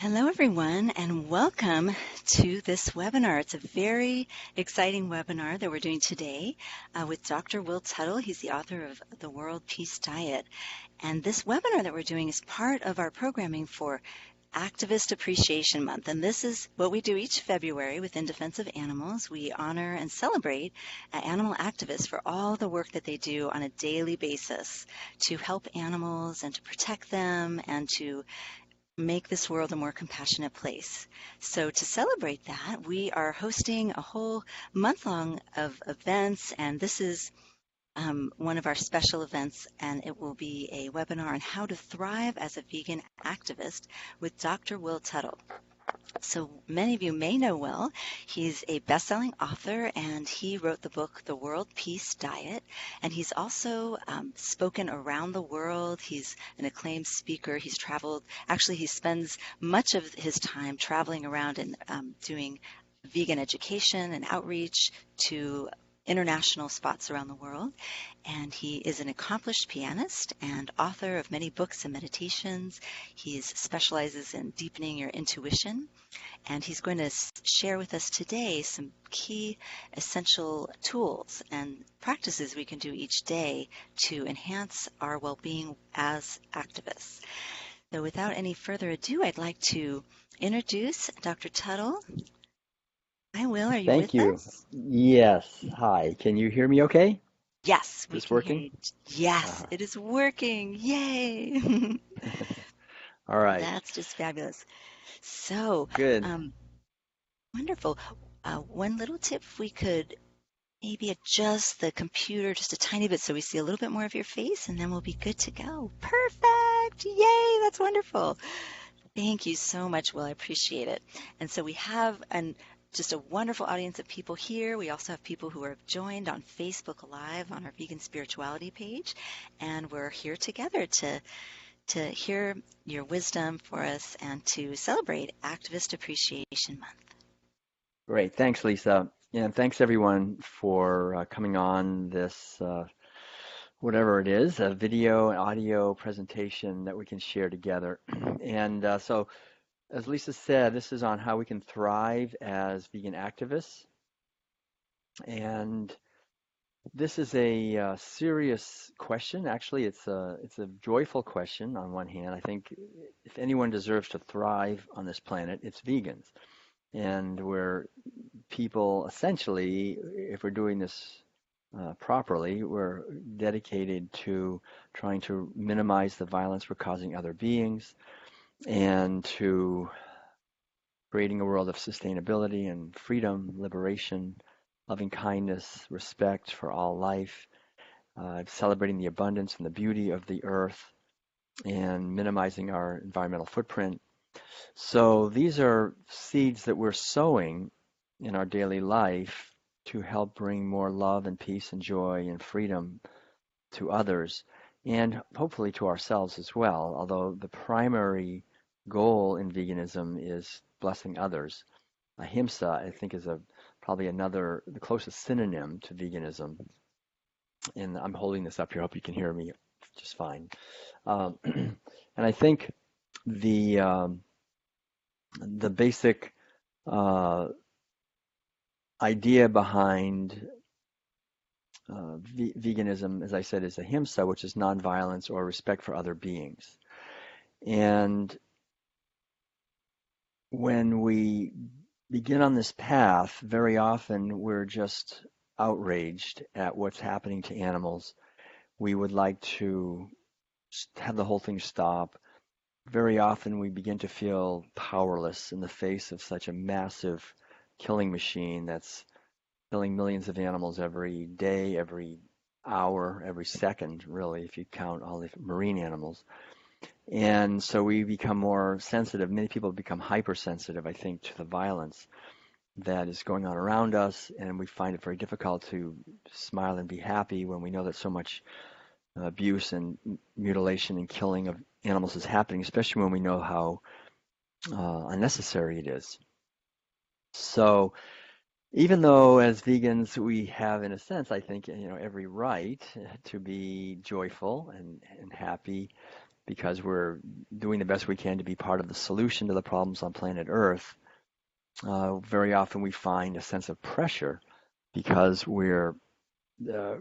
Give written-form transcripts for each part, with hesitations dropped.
Hello, everyone, and welcome to this webinar. It's a very exciting webinar that we're doing today with Dr. Will Tuttle. He's the author of The World Peace Diet. And this webinar that we're doing is part of our programming for Activist Appreciation Month. And this is what we do each February within Defense of Animals. We honor and celebrate animal activists for all the work that they do on a daily basis to help animals and to protect them and to make this world a more compassionate place. So to celebrate that, we are hosting a whole month-long of events, and this is one of our special events, and it will be a webinar on how to thrive as a vegan activist with Dr. Will Tuttle. So many of you may know Will. He's a best-selling author, and he wrote the book, The World Peace Diet, and he's also spoken around the world. He's an acclaimed speaker. He's traveled. Actually, he spends much of his time traveling around and doing vegan education and outreach to international spots around the world. And he is an accomplished pianist and author of many books and meditations. He specializes in deepening your intuition. And he's going to share with us today some key essential tools and practices we can do each day to enhance our well-being as activists. So without any further ado, I'd like to introduce Dr. Tuttle. Hi, Will. Are you Thank with you. us? Yes. Hi. Can you hear me okay? Yes, Is we this can hear working? you. Yes, Uh, it is working. Yay. all right. That's just fabulous. So, Good. um, wonderful. One little tip, if we could maybe adjust the computer just a tiny bit so we see a little bit more of your face, and then we'll be good to go. Perfect. Yay, that's wonderful. Thank you so much, Will. I appreciate it. And so we have just a wonderful audience of people here. We also have people who are joined on Facebook Live on our Vegan Spirituality page, and we're here together to hear your wisdom for us and to celebrate Activist Appreciation Month. Great. Thanks, Lisa. Yeah, and thanks everyone for coming on this, whatever it is, a video and audio presentation that we can share together. And so, as Lisa said, this is on how we can thrive as vegan activists. And this is a serious question. Actually, it's a joyful question on one hand. I think if anyone deserves to thrive on this planet, it's vegans. And we're people essentially, if we're doing this properly, we're dedicated to trying to minimize the violence we're causing other beings and to creating a world of sustainability and freedom, liberation, loving kindness, respect for all life, celebrating the abundance and the beauty of the earth, and minimizing our environmental footprint. So these are seeds that we're sowing in our daily life to help bring more love and peace and joy and freedom to others and hopefully to ourselves as well, although the primary goal in veganism is blessing others. Ahimsa, I think, is probably the closest synonym to veganism. And I'm holding this up here. I hope you can hear me just fine. And I think the basic idea behind veganism, as I said, is ahimsa, which is nonviolence or respect for other beings. And when we begin on this path, very often we're just outraged at what's happening to animals. We would like to have the whole thing stop. Very often we begin to feel powerless in the face of such a massive killing machine that's killing millions of animals every day, every hour, every second, really, if you count all the marine animals. And so we become more sensitive. Many people become hypersensitive, I think, to the violence that is going on around us, and we find it very difficult to smile and be happy when we know that so much abuse and mutilation and killing of animals is happening, especially when we know how unnecessary it is. So even though as vegans we have, in a sense, I think, every right to be joyful and happy because we're doing the best we can to be part of the solution to the problems on planet Earth, very often we find a sense of pressure because we're uh,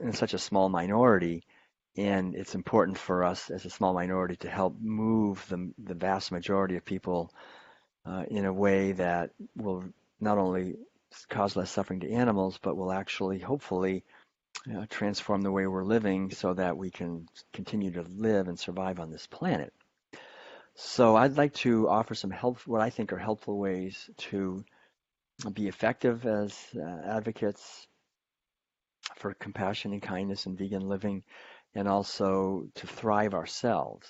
in such a small minority, and it's important for us as a small minority to help move the vast majority of people in a way that will not only cause less suffering to animals, but will actually, hopefully, transform the way we're living so that we can continue to live and survive on this planet. So I'd like to offer some help, what I think are helpful ways to be effective as advocates for compassion and kindness and vegan living, and also to thrive ourselves.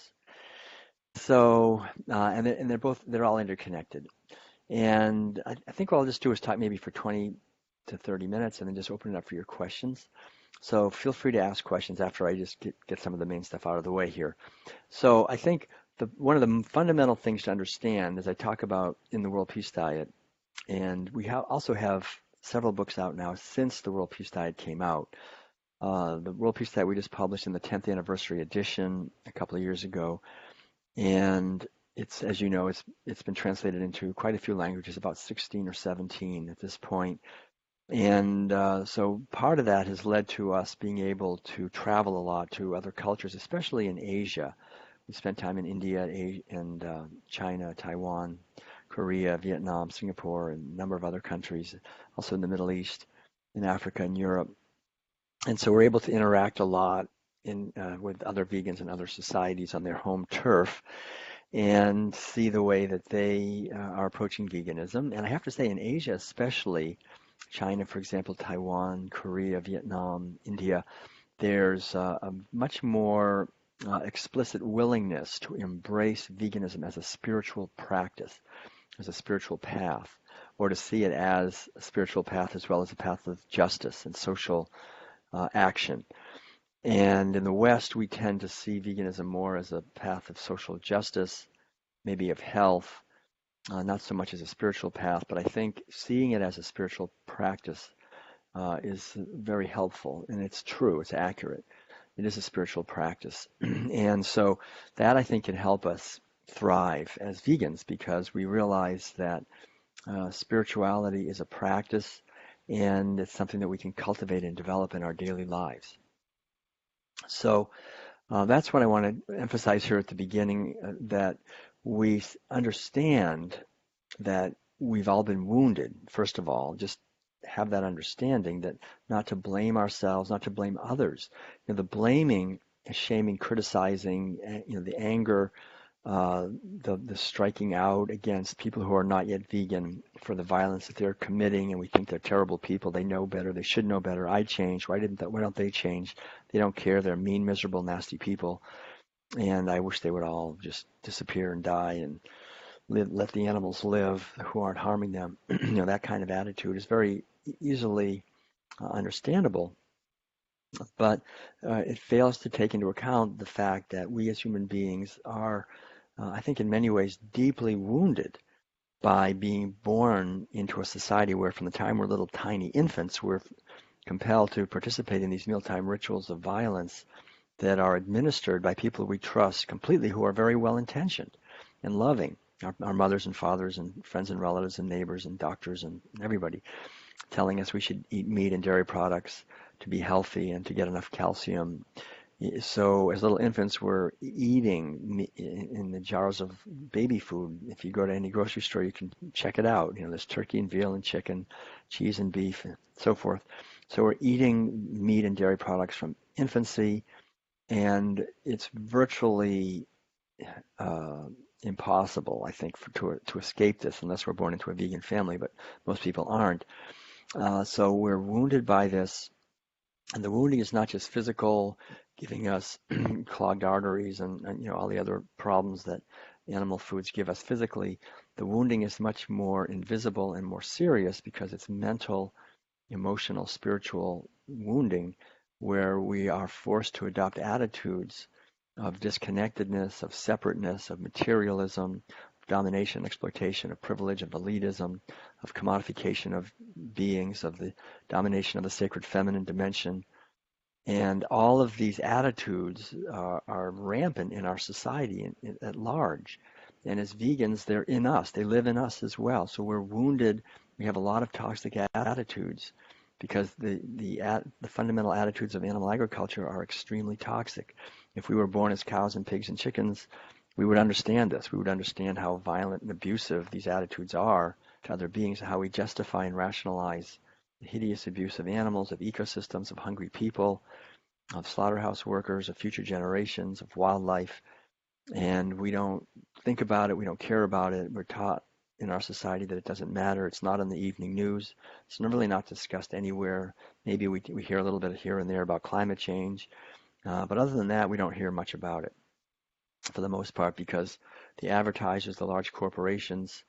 So, and they're all interconnected. And I think what I'll just do is talk maybe for 20 to 30 minutes and then just open it up for your questions. So feel free to ask questions after I just get some of the main stuff out of the way here. So I think one of the fundamental things to understand as I talk about in the World Peace Diet, and we also have several books out now since the World Peace Diet came out. The World Peace Diet we just published in the 10th anniversary edition a couple of years ago, and it's, as you know, it's been translated into quite a few languages, about 16 or 17 at this point. And so part of that has led to us being able to travel a lot to other cultures, especially in Asia. We spent time in India and China, Taiwan, Korea, Vietnam, Singapore, and a number of other countries, also in the Middle East, in Africa and Europe. And so we're able to interact a lot with other vegans and other societies on their home turf and see the way that they are approaching veganism. And I have to say, in Asia especially, China, for example, Taiwan, Korea, Vietnam, India, there's a much more explicit willingness to embrace veganism as a spiritual practice, as a spiritual path, or to see it as a spiritual path as well as a path of justice and social action. And in the West, we tend to see veganism more as a path of social justice, maybe of health, not so much as a spiritual path, but I think seeing it as a spiritual practice is very helpful. And it's true, it's accurate. It is a spiritual practice. And so that I think can help us thrive as vegans because we realize that spirituality is a practice and it's something that we can cultivate and develop in our daily lives. So that's what I want to emphasize here at the beginning, that we understand that we've all been wounded, first of all, just have that understanding that not to blame ourselves, not to blame others. The blaming, shaming, criticizing, the anger, the striking out against people who are not yet vegan for the violence that they're committing, and we think they're terrible people. They know better. They should know better. I changed. Why don't they change? They don't care. They're mean, miserable, nasty people, and I wish they would all just disappear and die and let the animals live who aren't harming them. That kind of attitude is very easily understandable, but it fails to take into account the fact that we as human beings are, I think in many ways, deeply wounded by being born into a society where from the time we're little tiny infants, we're compelled to participate in these mealtime rituals of violence that are administered by people we trust completely, who are very well intentioned and loving. Our mothers and fathers and friends and relatives and neighbors and doctors and everybody telling us we should eat meat and dairy products to be healthy and to get enough calcium. So as little infants, we're eating in the jars of baby food. If you go to any grocery store, you can check it out. There's turkey and veal and chicken, cheese and beef, and so forth. So we're eating meat and dairy products from infancy, and it's virtually impossible, I think, to escape this unless we're born into a vegan family, but most people aren't. So we're wounded by this, and the wounding is not just physical, giving us clogged arteries and all the other problems that animal foods give us physically. The wounding is much more invisible and more serious because it's mental, emotional, spiritual wounding, where we are forced to adopt attitudes of disconnectedness, of separateness, of materialism, of domination, exploitation, of privilege, of elitism, of commodification of beings, of the domination of the sacred feminine dimension, And all of these attitudes are rampant in our society at large. And as vegans, they're in us. They live in us as well. So we're wounded. We have a lot of toxic attitudes because the fundamental attitudes of animal agriculture are extremely toxic. If we were born as cows and pigs and chickens, we would understand this. We would understand how violent and abusive these attitudes are to other beings, how we justify and rationalize the hideous abuse of animals, of ecosystems, of hungry people, of slaughterhouse workers, of future generations, of wildlife, and we don't think about it, we don't care about it. We're taught in our society that it doesn't matter. It's not on the evening news. It's really not discussed anywhere. Maybe we hear a little bit here and there about climate change, but other than that, we don't hear much about it for the most part because the advertisers, the large corporations,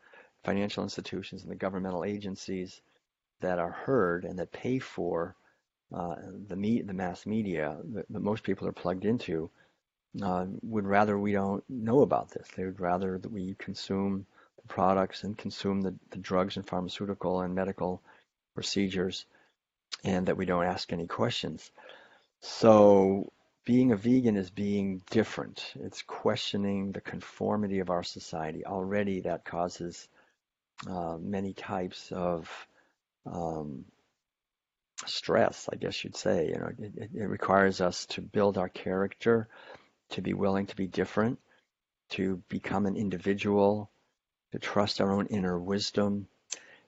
financial institutions, and the governmental agencies that are heard and that pay for the mass media that most people are plugged into would rather we don't know about this. They would rather that we consume the products and consume the drugs and pharmaceutical and medical procedures and that we don't ask any questions. So being a vegan is being different. It's questioning the conformity of our society. Already that causes many types of um, stress, I guess you'd say. It requires us to build our character, to be willing to be different, to become an individual, to trust our own inner wisdom.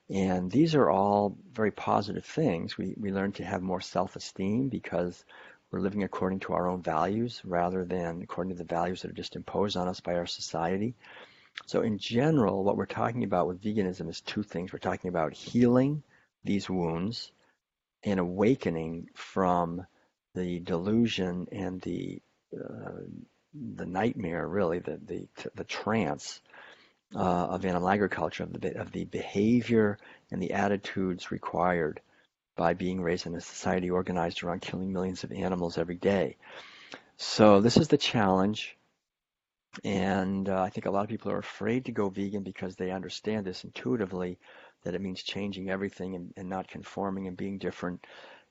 And these are all very positive things. We learn to have more self-esteem because we're living according to our own values rather than according to the values that are just imposed on us by our society. So in general, what we're talking about with veganism is two things. We're talking about healing these wounds and awakening from the delusion and the nightmare, really, the trance of animal agriculture, of the behavior and the attitudes required by being raised in a society organized around killing millions of animals every day. So this is the challenge, and I think a lot of people are afraid to go vegan because they understand this intuitively, that it means changing everything and not conforming and being different.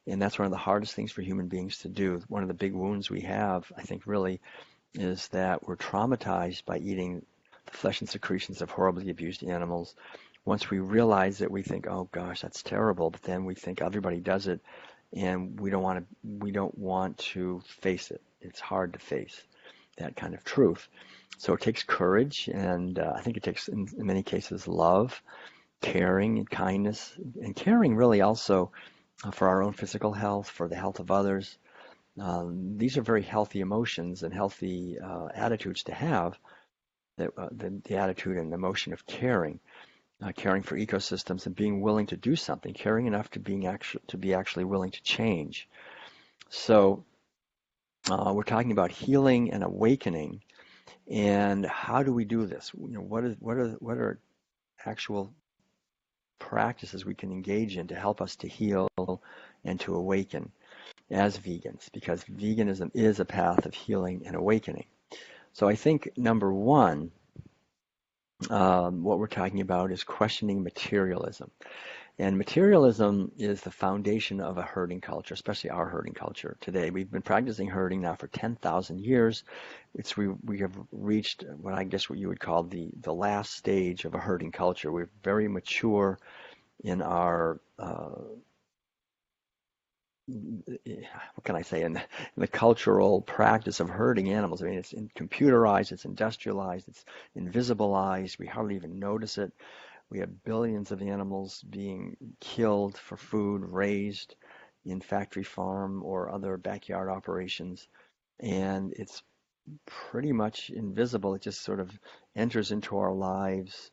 And that's one of the hardest things for human beings to do. One of the big wounds we have, I think, really is that we're traumatized by eating the flesh and secretions of horribly abused animals. Once we realize it, we think, "Oh gosh, that's terrible." But then we think everybody does it, and we don't want to face it. It's hard to face that kind of truth. So it takes courage, and I think it takes, in many cases, love, caring, and kindness, and caring really also for our own physical health, for the health of others. These are very healthy emotions and healthy attitudes to have. The attitude and emotion of caring, caring for ecosystems and being willing to do something, caring enough to be actually willing to change. So we're talking about healing and awakening, and how do we do this? What are actual practices we can engage in to help us to heal and to awaken as vegans? Because veganism is a path of healing and awakening. So I think number one, what we're talking about is questioning materialism. And materialism is the foundation of a herding culture, especially our herding culture today. We've been practicing herding now for 10,000 years. We have reached what you would call the last stage of a herding culture. We're very mature in our what can I say, in the cultural practice of herding animals. I mean, it's computerized, it's industrialized, it's invisibilized. We hardly even notice it. We have billions of animals being killed for food, raised in factory farm or other backyard operations, and it's pretty much invisible. It just sort of enters into our lives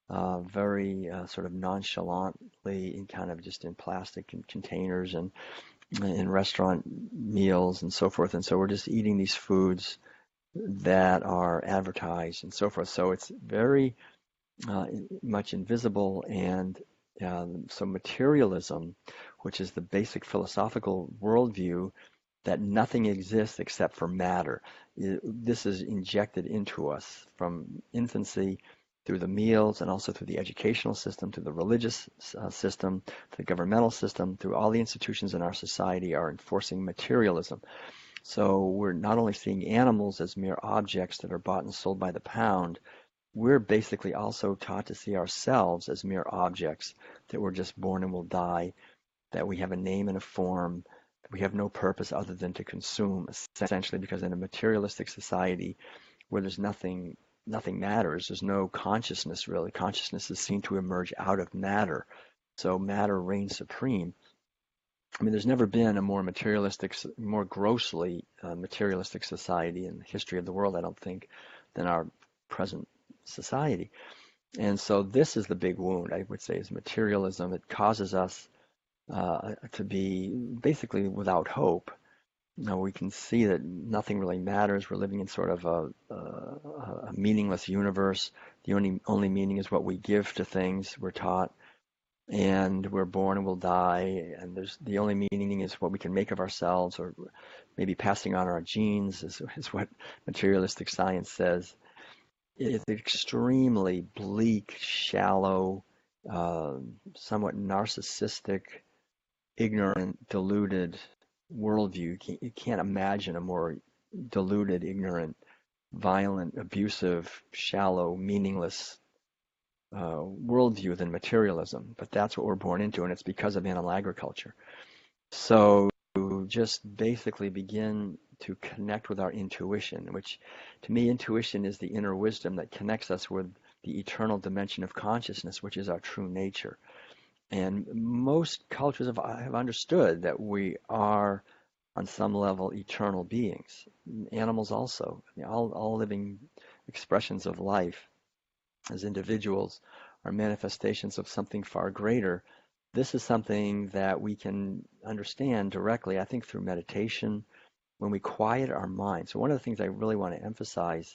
very sort of nonchalantly, in kind of just in plastic containers and in restaurant meals and so forth. And so we're just eating these foods that are advertised and so forth. So it's very much invisible. And so materialism, which is the basic philosophical worldview that nothing exists except for matter, this is injected into us from infancy. through the meals and also through the educational system, through the religious system, the governmental system, through all the institutions in our society are enforcing materialism. So we're not only seeing animals as mere objects that are bought and sold by the pound, we're basically also taught to see ourselves as mere objects, that we're just born and will die, that we have a name and a form, that we have no purpose other than to consume, essentially, because in a materialistic society where there's nothing matters, there's no consciousness really. Consciousness is seen to emerge out of matter. So matter reigns supreme. I mean, there's never been a more materialistic, more grossly materialistic society in the history of the world, I don't think, than our present society. And so this is the big wound, I would say, is materialism. It causes us to be basically without hope. Now we can see that nothing really matters. We're living in sort of a meaningless universe. The only meaning is what we give to things, we're taught. And we're born and we'll die, and the only meaning is what we can make of ourselves, or maybe passing on our genes is what materialistic science says. It's extremely bleak, shallow, somewhat narcissistic, ignorant, deluded worldview. You can't imagine a more deluded, ignorant, violent, abusive, shallow, meaningless worldview than materialism. But that's what we're born into, and it's because of animal agriculture. So just basically begin to connect with our intuition, which to me, intuition is the inner wisdom that connects us with the eternal dimension of consciousness, which is our true nature. And most cultures have understood that we are, on some level, eternal beings. Animals also, all living expressions of life as individuals are manifestations of something far greater. This is something that we can understand directly, I think, through meditation, when we quiet our mind. So one of the things I really want to emphasize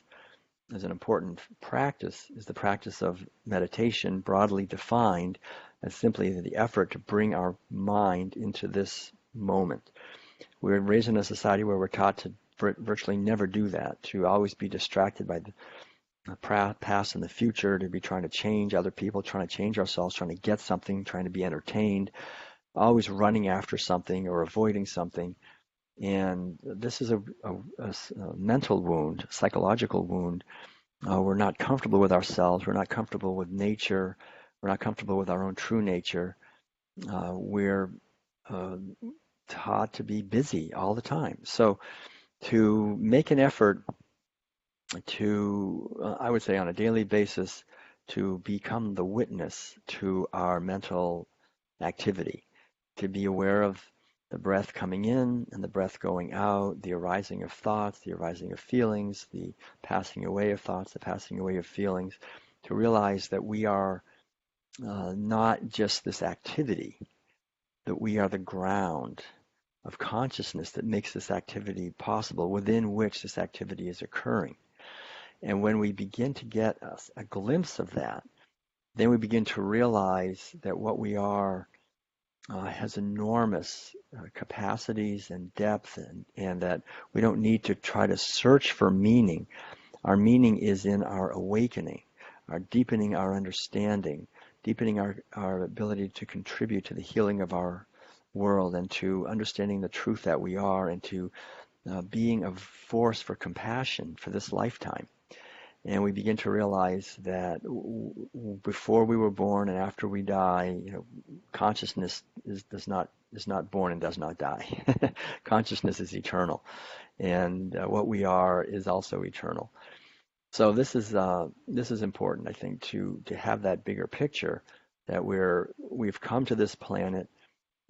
as an important practice is the practice of meditation, broadly defined as simply the effort to bring our mind into this moment. We're raised in a society where we're taught to virtually never do that, to always be distracted by the past and the future, to be trying to change other people, trying to change ourselves, trying to get something, trying to be entertained, always running after something or avoiding something. And this is a mental wound, psychological wound. We're not comfortable with ourselves. We're not comfortable with nature. We're not comfortable with our own true nature. We're taught to be busy all the time. So to make an effort to, I would say on a daily basis, to become the witness to our mental activity, to be aware of the breath coming in and the breath going out, the arising of thoughts, the arising of feelings, the passing away of thoughts, the passing away of feelings, to realize that we are not just this activity, that we are the ground of consciousness that makes this activity possible, within which this activity is occurring. And when we begin to get a glimpse of that, then we begin to realize that what we are has enormous capacities and depth, and that we don't need to try to search for meaning. Our meaning is in our awakening, our deepening our understanding, deepening our ability to contribute to the healing of our world, and to understanding the truth that we are, and to being a force for compassion for this lifetime. And we begin to realize that before we were born and after we die, consciousness is not born and does not die. Consciousness is eternal, and what we are is also eternal. So this is important, I think, to have that bigger picture, that we've come to this planet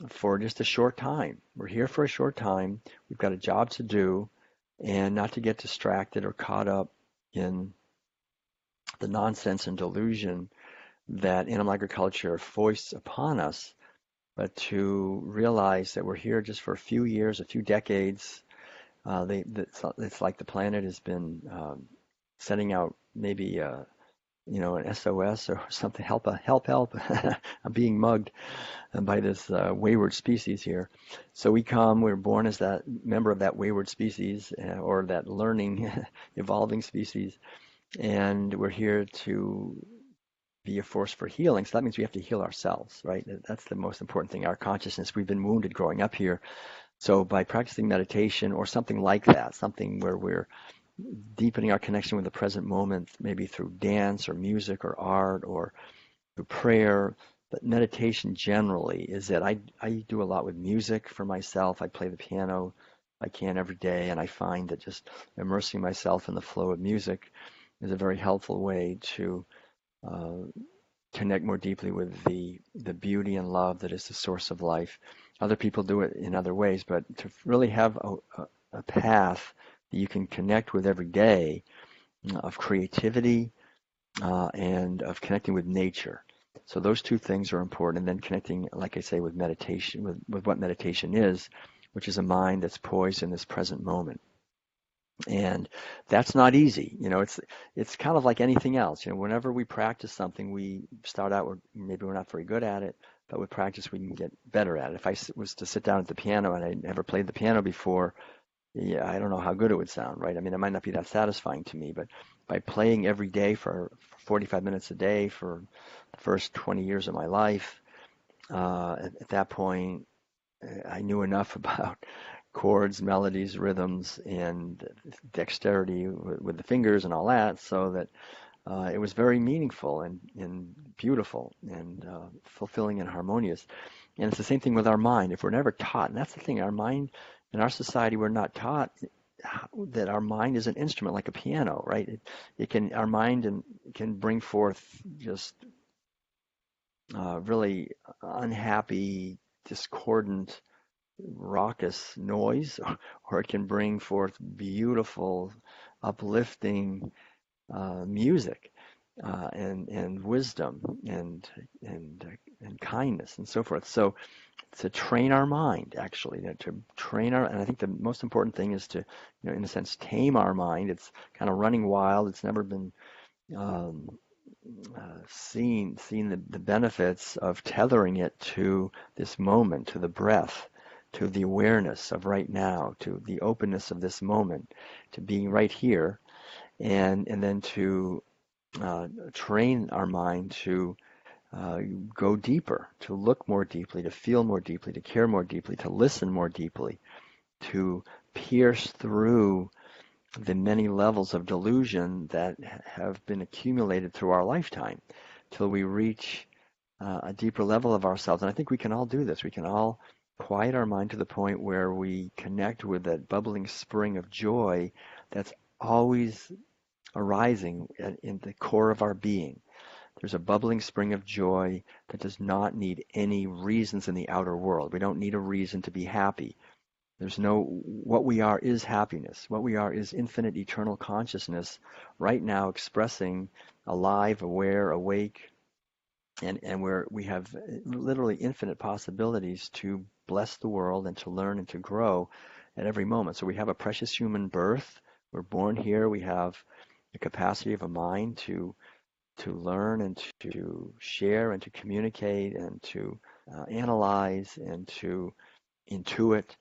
for just a short time. We're here for a short time. We've got a job to do, and not to get distracted or caught up in the nonsense and delusion that animal agriculture foists upon us, but to realize that we're here just for a few years, a few decades. It's like the planet has been sending out maybe an SOS or something. Help! I'm being mugged by this wayward species here. So we're born as that member of that wayward species, or that learning, evolving species. and we're here to be a force for healing. So that means we have to heal ourselves, right? That's the most important thing. Our consciousness, we've been wounded growing up here. So by practicing meditation or something like that, something where we're deepening our connection with the present moment, maybe through dance or music or art or through prayer. But meditation generally is that I do a lot with music for myself. I play the piano I can every day, and I find that just immersing myself in the flow of music is a very helpful way to uh, connect more deeply with the beauty and love that is the source of life. Other people do it in other ways, but to really have a path that you can connect with every day of creativity and of connecting with nature. So those two things are important, and then connecting, like I say, with meditation, with what meditation is, which is a mind that's poised in this present moment. And that's not easy. It's kind of like anything else. Whenever we practice something, we start out with maybe we're not very good at it, but with practice we can get better at it. If I was to sit down at the piano and I never played the piano before, yeah, I don't know how good it would sound, right? I mean, it might not be that satisfying to me, but by playing every day for 45 minutes a day for the first 20 years of my life, at that point, I knew enough about chords, melodies, rhythms, and dexterity with the fingers and all that, so that it was very meaningful and beautiful and fulfilling and harmonious. And it's the same thing with our mind. If we're never taught, and that's the thing, our mind in our society, we're not taught that our mind is an instrument like a piano, right? Our mind can bring forth just really unhappy, discordant, raucous noise, or it can bring forth beautiful, uplifting music and wisdom and kindness and so forth. So to train our mind, actually, to train and I think the most important thing is to, in a sense, tame our mind. It's kind of running wild. It's never been um, seen the benefits of tethering it to this moment, to the breath, to the awareness of right now, to the openness of this moment, to being right here, and then to train our mind to go deeper, to look more deeply, to feel more deeply, to care more deeply, to listen more deeply, to pierce through the many levels of delusion that have been accumulated through our lifetime till we reach a deeper level of ourselves. And I think we can all do this. We can all quiet our mind to the point where we connect with that bubbling spring of joy that's always arising in the core of our being. There's a bubbling spring of joy that does not need any reasons in the outer world. We don't need a reason to be happy. What we are is happiness. What we are is infinite eternal consciousness right now expressing alive, aware, awake, and where we have literally infinite possibilities to bless the world and to learn and to grow at every moment. So we have a precious human birth. We're born here. We have the capacity of a mind to learn and to share and to communicate and to analyze and to intuit.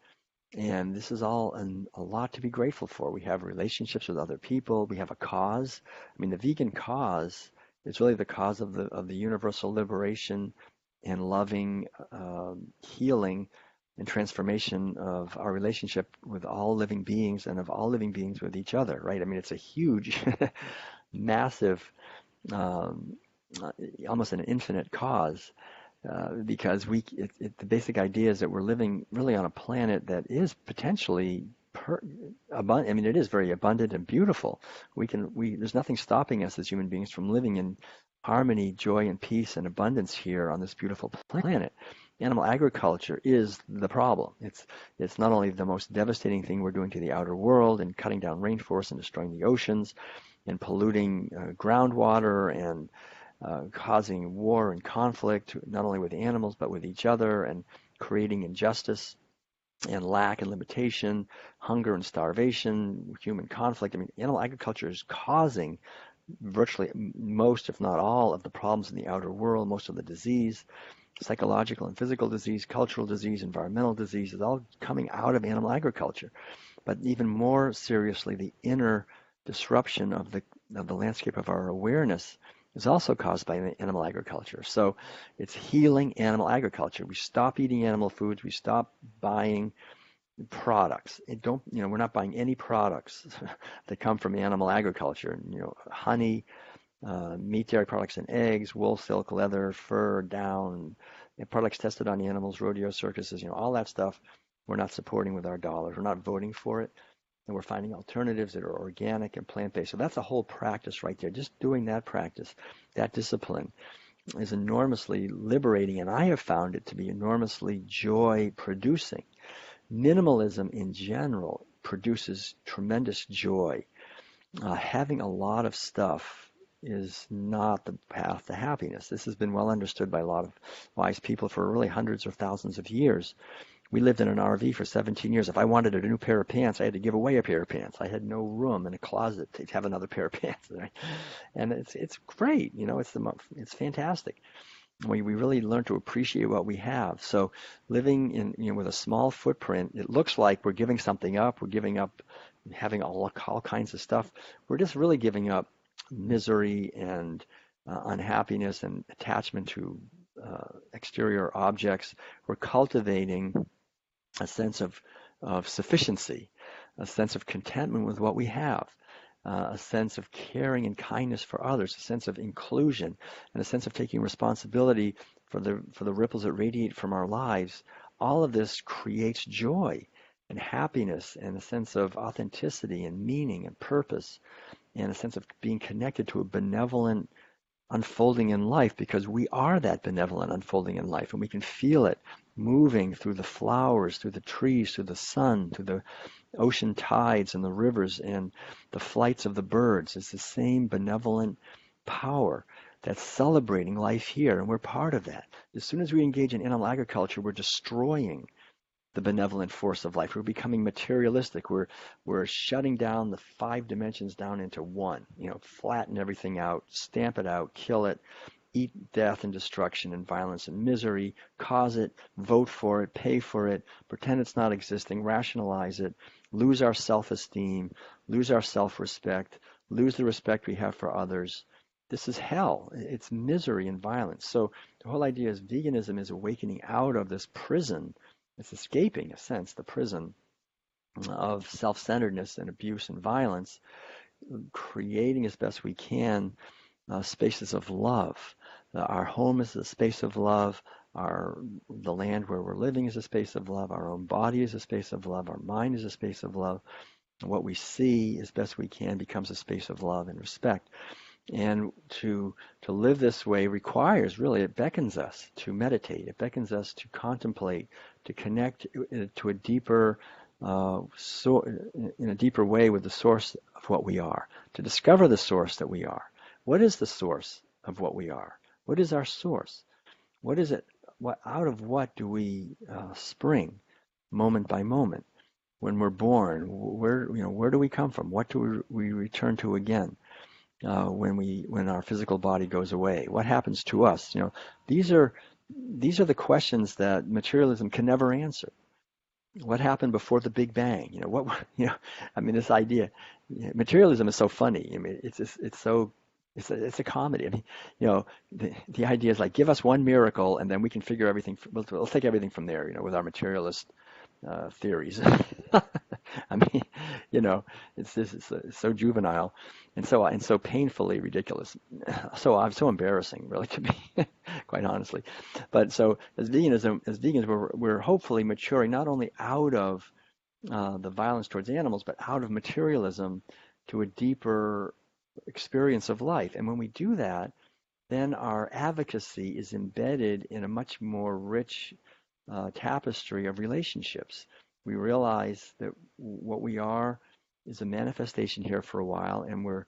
And this is all a lot to be grateful for. We have relationships with other people. We have a cause. I mean, the vegan cause is really the cause of the universal liberation and loving healing and transformation of our relationship with all living beings and of all living beings with each other, right? I mean, it's a huge, massive, um, almost an infinite cause because the basic idea is that we're living really on a planet that is potentially abundant. I mean, it is very abundant and beautiful. There's nothing stopping us as human beings from living in harmony, joy, and peace and abundance here on this beautiful planet. Animal agriculture is the problem. It's not only the most devastating thing we're doing to the outer world and cutting down rainforests and destroying the oceans and polluting groundwater and causing war and conflict, not only with animals, but with each other, and creating injustice and lack and limitation, hunger and starvation, human conflict. I mean, animal agriculture is causing virtually most, if not all, of the problems in the outer world, most of the disease, psychological and physical disease, cultural disease, environmental disease is all coming out of animal agriculture. But even more seriously, the inner disruption of the landscape of our awareness is also caused by animal agriculture. So it's healing animal agriculture. We stop eating animal foods. We stop buying products. We're not buying any products that come from animal agriculture. Honey, meat, dairy products, and eggs, wool, silk, leather, fur, down, products tested on animals, rodeo circuses, all that stuff. We're not supporting with our dollars. We're not voting for it. And we're finding alternatives that are organic and plant-based. So that's a whole practice right there. Just doing that practice, that discipline, is enormously liberating, and I have found it to be enormously joy-producing. Minimalism in general produces tremendous joy. Having a lot of stuff is not the path to happiness. This has been well understood by a lot of wise people for really hundreds or thousands of years. We lived in an RV for 17 years. If I wanted a new pair of pants, I had to give away a pair of pants. I had no room in a closet to have another pair of pants. Right? And it's great. It's fantastic. We really learn to appreciate what we have. So living in with a small footprint, it looks like we're giving something up. We're giving up having all kinds of stuff. We're just really giving up misery and unhappiness and attachment to exterior objects. We're cultivating a sense of sufficiency, a sense of contentment with what we have, a sense of caring and kindness for others, a sense of inclusion, and a sense of taking responsibility for the ripples that radiate from our lives. All of this creates joy and happiness and a sense of authenticity and meaning and purpose and a sense of being connected to a benevolent unfolding in life, because we are that benevolent unfolding in life, and we can feel it moving through the flowers, through the trees, through the sun, through the ocean tides and the rivers and the flights of the birds. It's the same benevolent power that's celebrating life here, and we're part of that. As soon as we engage in animal agriculture, we're destroying the benevolent force of life. We're becoming materialistic. We're shutting down the 5 dimensions down into one. Flatten everything out, stamp it out, kill it, eat death and destruction and violence and misery, cause it, vote for it, pay for it, pretend it's not existing, rationalize it, lose our self-esteem, lose our self-respect, lose the respect we have for others. This is hell. It's misery and violence. So the whole idea is veganism is awakening out of this prison. It's escaping, in a sense, the prison of self-centeredness and abuse and violence, creating as best we can spaces of love. Our home is a space of love. The land where we're living is a space of love. Our own body is a space of love. Our mind is a space of love. And what we see as best we can becomes a space of love and respect. And to live this way requires, really, it beckons us to meditate. It beckons us to contemplate, to connect to a deeper, in a deeper way with the source of what we are, to discover the source that we are. What is the source of what we are? What is our source? What is it? Out of what do we spring, moment by moment? When we're born, where do we come from? What do we return to again? When our physical body goes away, what happens to us? These are the questions that materialism can never answer. What happened before the Big Bang? This idea, materialism is so funny. It's a comedy. The idea is like, give us one miracle and then we can figure everything. We'll take everything from there. With our materialist theories. It's so juvenile and so painfully ridiculous. So embarrassing, really, to me, quite honestly. But so as vegans, we're hopefully maturing not only out of the violence towards animals, but out of materialism to a deeper experience of life. And when we do that, then our advocacy is embedded in a much more rich tapestry of relationships. We realize that what we are is a manifestation here for a while, and we're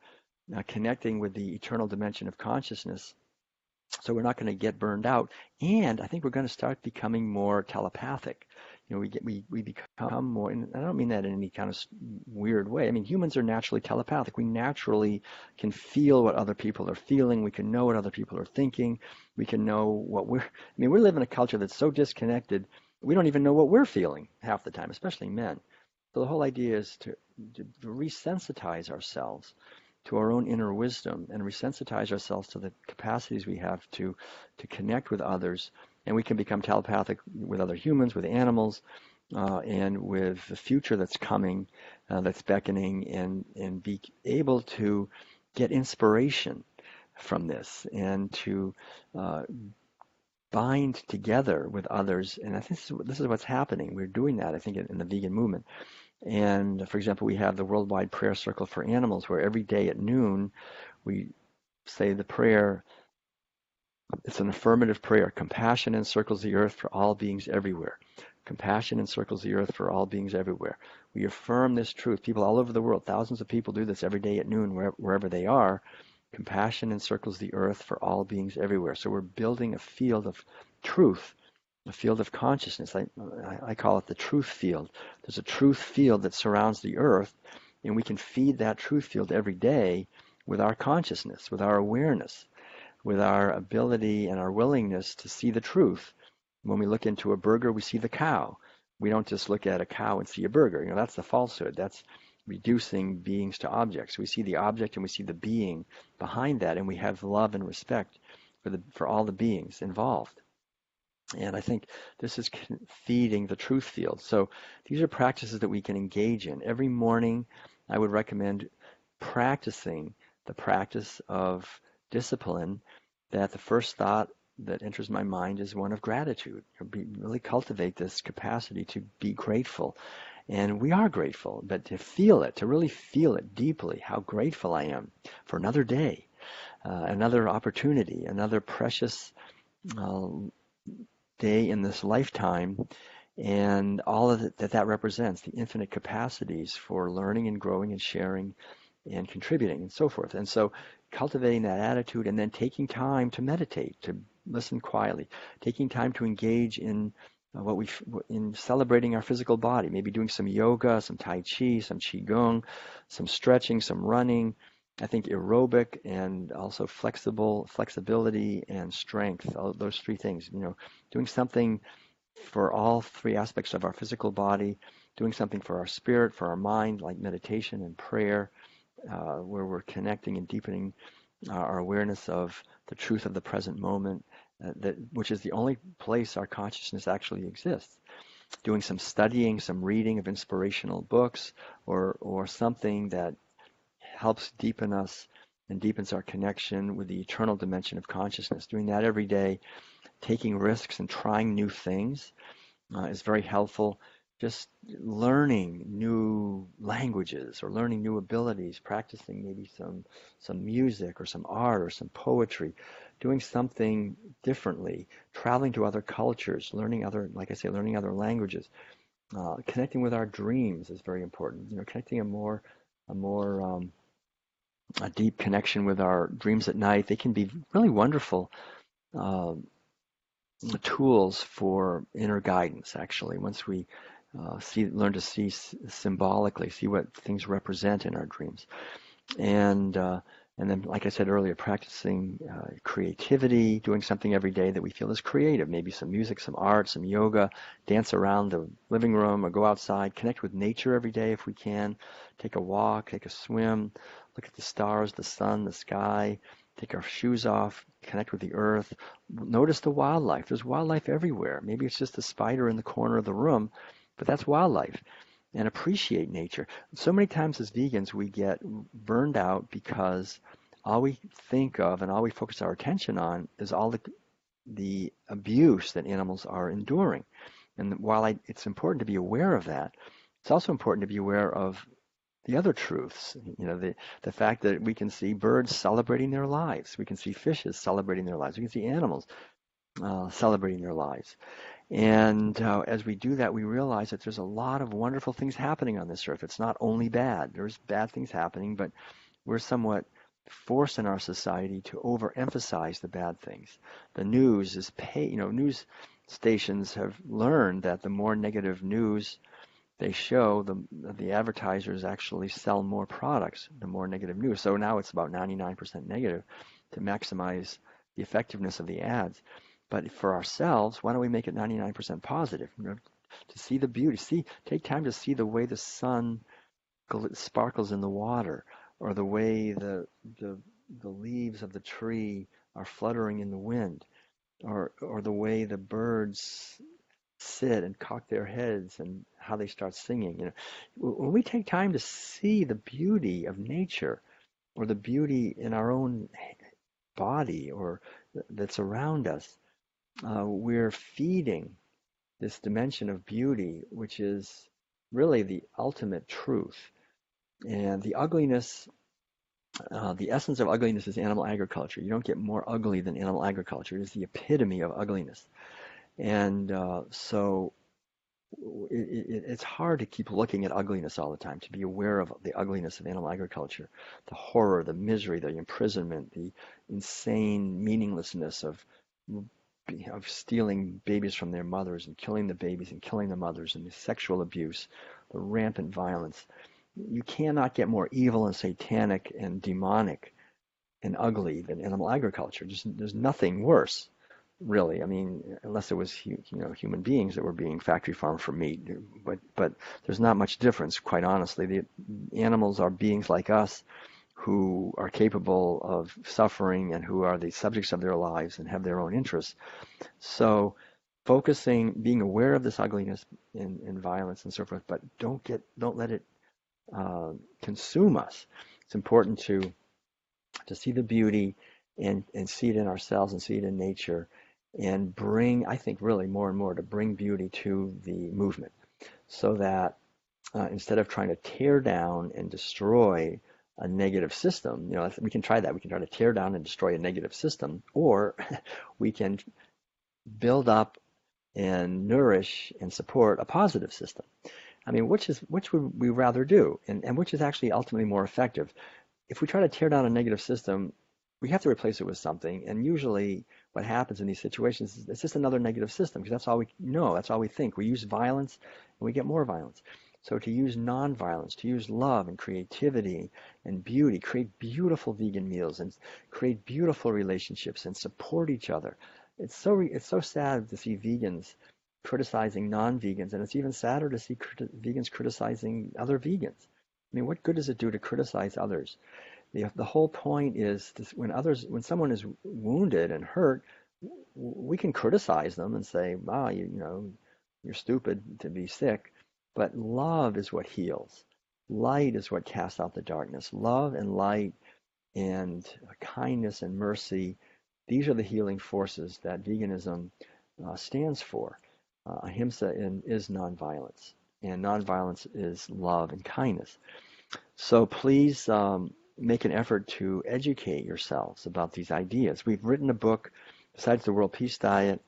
connecting with the eternal dimension of consciousness. So we're not going to get burned out, and I think we're going to start becoming more telepathic. We become more, and I don't mean that in any kind of weird way. Humans are naturally telepathic. We naturally can feel what other people are feeling. We can know what other people are thinking. We can know what we live in a culture that's so disconnected. We don't even know what we're feeling half the time, especially men. So the whole idea is to resensitize ourselves to our own inner wisdom and resensitize ourselves to the capacities we have to connect with others. And we can become telepathic with other humans, with animals, and with the future that's coming, that's beckoning, and be able to get inspiration from this and to uh, bind together with others. And I think this is what's happening. We're doing that, I think, in the vegan movement. And for example, we have the Worldwide Prayer Circle for Animals, where every day at noon we say the prayer. It's an affirmative prayer. Compassion encircles the earth for all beings everywhere. Compassion encircles the earth for all beings everywhere. We affirm this truth. People all over the world, thousands of people do this every day at noon, wherever they are. Compassion encircles the earth for all beings everywhere. So we're building a field of truth, a field of consciousness. I call it the truth field. There's a truth field that surrounds the earth, and we can feed that truth field every day with our consciousness, with our awareness, with our ability and our willingness to see the truth. When we look into a burger, we see the cow. We don't just look at a cow and see a burger. That's the falsehood. That's reducing beings to objects. We see the object and we see the being behind that, and we have love and respect for all the beings involved. And I think this is feeding the truth field. So these are practices that we can engage in. Every morning, I would recommend practicing the practice of discipline, that the first thought that enters my mind is one of gratitude. Really cultivate this capacity to be grateful. And we are grateful, but to feel it, to really feel it deeply, how grateful I am for another day, another opportunity, another precious uh, day in this lifetime, and all of it that represents, the infinite capacities for learning and growing and sharing and contributing and so forth. And so cultivating that attitude, and then taking time to meditate, to listen quietly, taking time to engage in in celebrating our physical body, maybe doing some yoga, some tai chi, some qigong, some stretching, some running. I think aerobic and also flexibility and strength, all those three things, doing something for all three aspects of our physical body, doing something for our spirit, for our mind, like meditation and prayer, where we're connecting and deepening our awareness of the truth of the present moment, which is the only place our consciousness actually exists. Doing some studying, some reading of inspirational books, or something that helps deepen us and deepens our connection with the eternal dimension of consciousness. Doing that every day, taking risks and trying new things is very helpful. Just learning new languages or learning new abilities, practicing maybe some music or some art or some poetry, doing something differently, traveling to other cultures, learning learning other languages, connecting with our dreams is very important. Connecting a deep connection with our dreams at night. They can be really wonderful uh, tools for inner guidance, actually, once we learn to see symbolically, see what things represent in our dreams. And then, like I said earlier, practicing creativity, doing something every day that we feel is creative, maybe some music, some art, some yoga, dance around the living room or go outside, connect with nature every day if we can, take a walk, take a swim, look at the stars, the sun, the sky, take our shoes off, connect with the earth, notice the wildlife. There's wildlife everywhere. Maybe it's just a spider in the corner of the room, but that's wildlife. And appreciate nature. So many times as vegans we get burned out because all we think of and all we focus our attention on is all the abuse that animals are enduring. And while it's important to be aware of that, it's also important to be aware of the other truths. The fact that we can see birds celebrating their lives. We can see fishes celebrating their lives. We can see animals celebrating their lives. And as we do that, we realize that there's a lot of wonderful things happening on this earth. It's not only bad. There's bad things happening, but we're somewhat forced in our society to overemphasize the bad things. The news is news stations have learned that the more negative news they show, the advertisers actually sell more products, the more negative news. So now it's about 99% negative to maximize the effectiveness of the ads. But for ourselves, why don't we make it 99% positive? To see the beauty, take time to see the way the sun sparkles in the water, or the way the leaves of the tree are fluttering in the wind, or the way the birds sit and cock their heads and how they start singing. When we take time to see the beauty of nature or the beauty in our own body or that's around us, we're feeding this dimension of beauty, which is really the ultimate truth. And the ugliness, the essence of ugliness is animal agriculture. You don't get more ugly than animal agriculture. It is the epitome of ugliness. And so it's hard to keep looking at ugliness all the time, to be aware of the ugliness of animal agriculture, the horror, the misery, the imprisonment, the insane meaninglessness of stealing babies from their mothers and killing the babies and killing the mothers, and the sexual abuse, the rampant violence. You cannot get more evil and satanic and demonic and ugly than animal agriculture. There's nothing worse, really. I mean, unless it was human beings that were being factory farmed for meat. But there's not much difference, quite honestly. The animals are beings like us who are capable of suffering and who are the subjects of their lives and have their own interests. So being aware of this ugliness and violence and so forth, but don't let it consume us. It's important to see the beauty and see it in ourselves and see it in nature, and bring, I think, really more and more to bring beauty to the movement, so that instead of trying to tear down and destroy a negative system, we can try that. We can try to tear down and destroy a negative system, or we can build up and nourish and support a positive system. I mean, which would we rather do, and which is actually ultimately more effective? If we try to tear down a negative system, we have to replace it with something. And usually what happens in these situations is it's just another negative system, because that's all we know, that's all we think. We use violence and we get more violence. So to use nonviolence, to use love and creativity and beauty, create beautiful vegan meals and create beautiful relationships and support each other. It's so sad to see vegans criticizing non-vegans, and it's even sadder to see vegans criticizing other vegans. I mean, what good does it do to criticize others? The whole point is when someone is wounded and hurt, we can criticize them and say, "Wow, you're stupid to be sick." But love is what heals. Light is what casts out the darkness. Love and light and kindness and mercy, these are the healing forces that veganism stands for. Ahimsa is nonviolence, and nonviolence is love and kindness. So please make an effort to educate yourselves about these ideas. We've written a book, besides the World Peace Diet,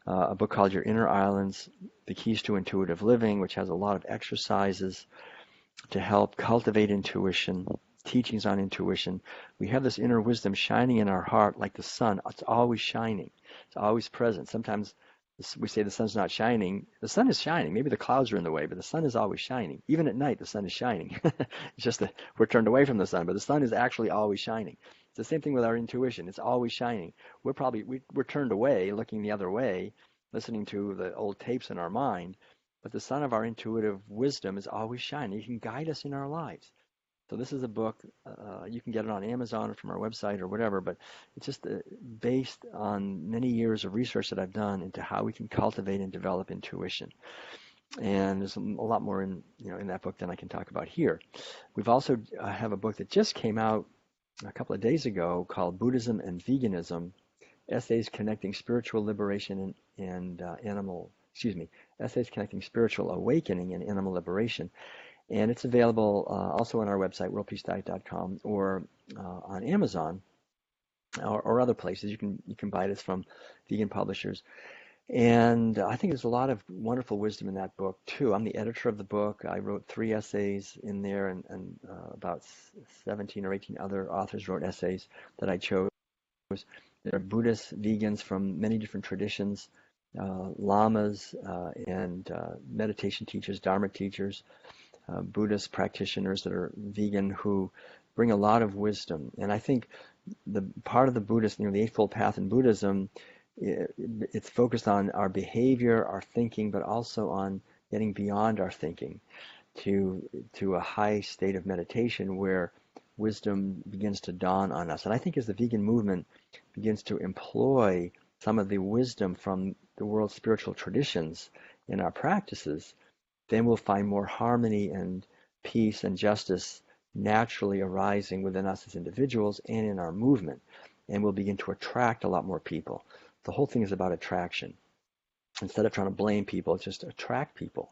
a book called Your Inner Islands, The Keys to Intuitive Living, which has a lot of exercises to help cultivate intuition, teachings on intuition. We have this inner wisdom shining in our heart like the sun. It's always shining. It's always present. Sometimes we say the sun's not shining. The sun is shining. Maybe the clouds are in the way, but the sun is always shining. Even at night, the sun is shining. It's just that we're turned away from the sun, but the sun is actually always shining. It's the same thing with our intuition. It's always shining. We're turned away, looking the other way, listening to the old tapes in our mind, but the sun of our intuitive wisdom is always shining. It can guide us in our lives. So this is a book. You can get it on Amazon or from our website or whatever, but it's just based on many years of research that I've done into how we can cultivate and develop intuition. And there's a lot more in that book than I can talk about here. We've also have a book that just came out a couple of days ago called Buddhism and Veganism, Essays Connecting Spiritual Liberation and Essays Connecting Spiritual Awakening and Animal Liberation. And it's available also on our website, worldpeacediet.com, or on Amazon or other places. You can buy this from vegan publishers. And I think there's a lot of wonderful wisdom in that book, too. I'm the editor of the book. I wrote 3 essays in there, and about 17 or 18 other authors wrote essays that I chose. There are Buddhist vegans from many different traditions, lamas and meditation teachers, Dharma teachers, Buddhist practitioners that are vegan who bring a lot of wisdom. And I think the part of the Buddhist, the Eightfold Path in Buddhism, it's focused on our behavior, our thinking, but also on getting beyond our thinking to a high state of meditation where wisdom begins to dawn on us. And I think as the vegan movement begins to employ some of the wisdom from the world's spiritual traditions in our practices, then we'll find more harmony and peace and justice naturally arising within us as individuals and in our movement. And we'll begin to attract a lot more people. The whole thing is about attraction. Instead of trying to blame people, it's just attract people.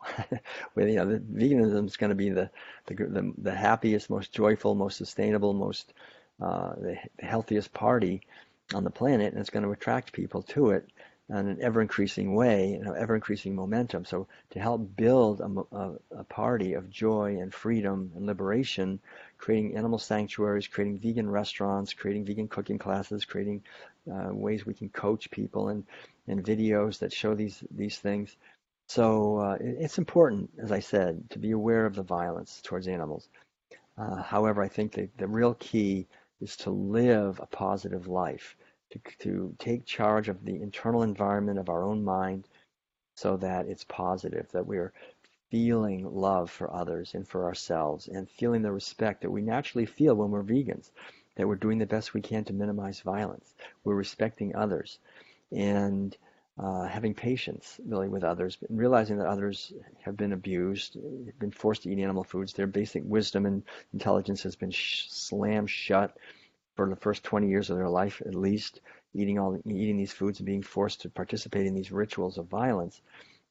With, the veganism is going to be the happiest, most joyful, most sustainable, most the healthiest party on the planet, and it's going to attract people to it in an ever-increasing way, ever-increasing momentum. So to help build a party of joy and freedom and liberation, creating animal sanctuaries, creating vegan restaurants, creating vegan cooking classes, creating ways we can coach people and videos that show these things. So it's important, as I said, to be aware of the violence towards animals. However, I think the real key is to live a positive life, to take charge of the internal environment of our own mind so that it's positive, that we're feeling love for others and for ourselves and feeling the respect that we naturally feel when we're vegans, that we're doing the best we can to minimize violence. We're respecting others and having patience really with others, and realizing that others have been abused, have been forced to eat animal foods. Their basic wisdom and intelligence has been slammed shut for the first 20 years of their life at least, eating these foods and being forced to participate in these rituals of violence.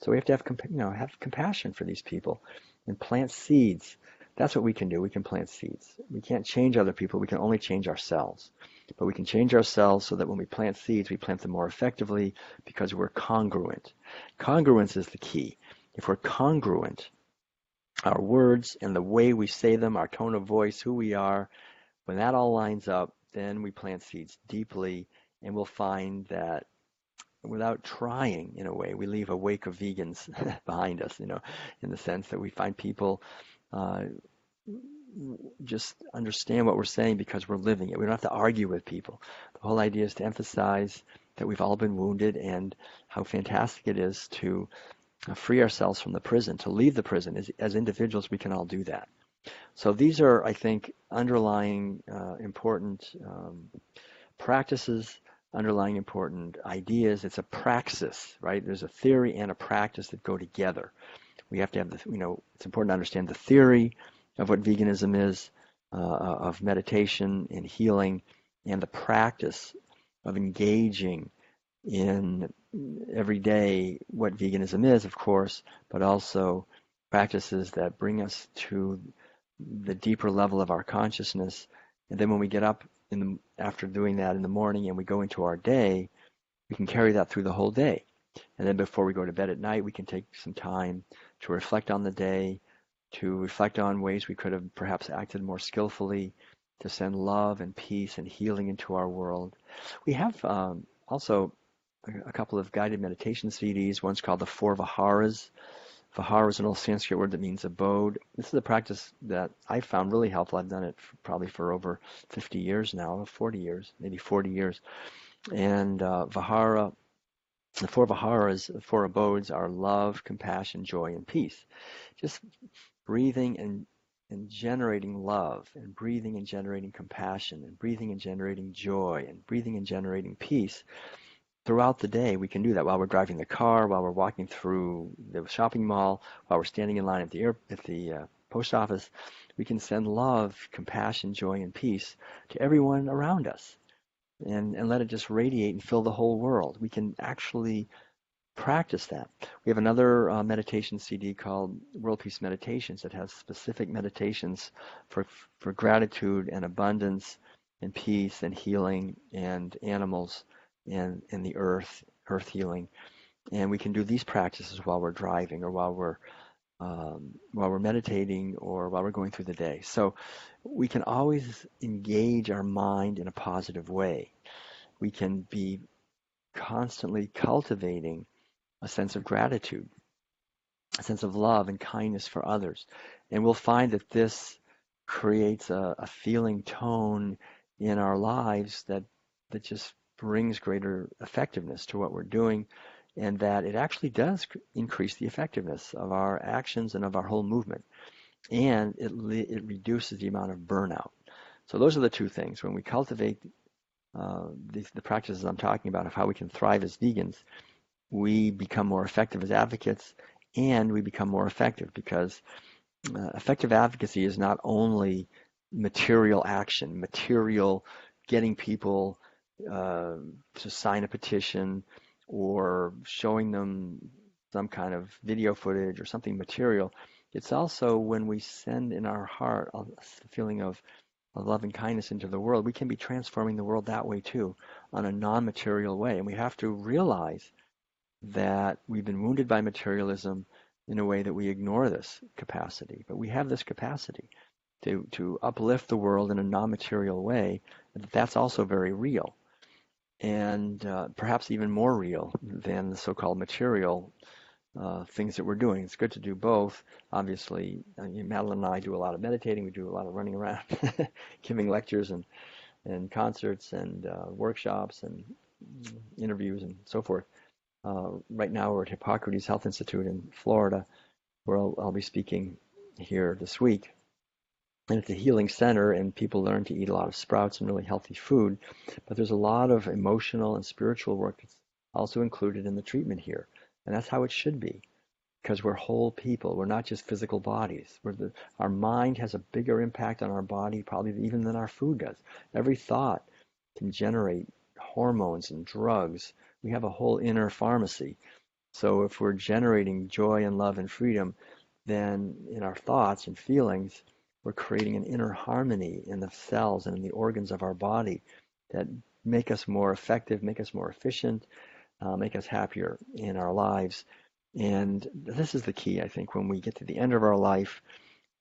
So we have to have compassion for these people and plant seeds. That's what we can do. We can plant seeds. We can't change other people. We can only change ourselves. But we can change ourselves so that when we plant seeds, we plant them more effectively because we're congruent. Congruence is the key. If we're congruent, our words and the way we say them, our tone of voice, who we are, when that all lines up, then we plant seeds deeply, and we'll find that without trying, in a way, we leave a wake of vegans behind us, in the sense that we find people just understand what we're saying because we're living it. We don't have to argue with people. The whole idea is to emphasize that we've all been wounded and how fantastic it is to free ourselves from the prison, to leave the prison. As individuals, we can all do that. So these are, I think, underlying important practices, underlying important ideas. It's a praxis, right? There's a theory and a practice that go together. We have to have it's important to understand the theory of what veganism is, of meditation and healing, and the practice of engaging in every day what veganism is, of course, but also practices that bring us to the deeper level of our consciousness. And then when we get up after doing that in the morning and we go into our day, we can carry that through the whole day. And then before we go to bed at night, we can take some time to reflect on the day, to reflect on ways we could have perhaps acted more skillfully, to send love and peace and healing into our world. We have also a couple of guided meditation CDs. One's called the Four Viharas. Vihara is an old Sanskrit word that means abode. This is a practice that I found really helpful. I've done it probably for over 50 years now, 40 years, maybe 40 years. And Vihara, the four Viharas, the four abodes are love, compassion, joy, and peace. Just breathing and generating love, and breathing and generating compassion, and breathing and generating joy, and breathing and generating peace. Throughout the day, we can do that while we're driving the car, while we're walking through the shopping mall, while we're standing in line at the post office. We can send love, compassion, joy, and peace to everyone around us, and let it just radiate and fill the whole world. We can actually practice that. We have another meditation CD called World Peace Meditations that has specific meditations for gratitude and abundance and peace and healing and animals and the earth healing. And we can do these practices while we're driving, or while we're meditating, or while we're going through the day. So we can always engage our mind in a positive way. We can be constantly cultivating a sense of gratitude, a sense of love and kindness for others. And we'll find that this creates a feeling tone in our lives that just brings greater effectiveness to what we're doing, and that it actually does increase the effectiveness of our actions and of our whole movement. And it reduces the amount of burnout. So those are the two things. When we cultivate the practices I'm talking about of how we can thrive as vegans, we become more effective as advocates, and we become more effective because effective advocacy is not only material action, material getting people to sign a petition or showing them some kind of video footage or something material. It's also when we send in our heart a feeling of love and kindness into the world, we can be transforming the world that way too, on a non-material way. And we have to realize that we've been wounded by materialism in a way that we ignore this capacity. But we have this capacity to uplift the world in a non-material way. That's also very real, and perhaps even more real than the so-called material things that we're doing. It's good to do both. Obviously, Madeline and I do a lot of meditating. We do a lot of running around, giving lectures and concerts and workshops and interviews and so forth. Right now, we're at Hippocrates Health Institute in Florida, where I'll be speaking here this week. And it's a healing center, and people learn to eat a lot of sprouts and really healthy food. But there's a lot of emotional and spiritual work that's also included in the treatment here. And that's how it should be, because we're whole people. We're not just physical bodies. Our mind has a bigger impact on our body probably even than our food does. Every thought can generate hormones and drugs. We have a whole inner pharmacy. So if we're generating joy and love and freedom, then in our thoughts and feelings, we're creating an inner harmony in the cells and in the organs of our body that make us more effective, make us more efficient, make us happier in our lives. And this is the key, I think, when we get to the end of our life,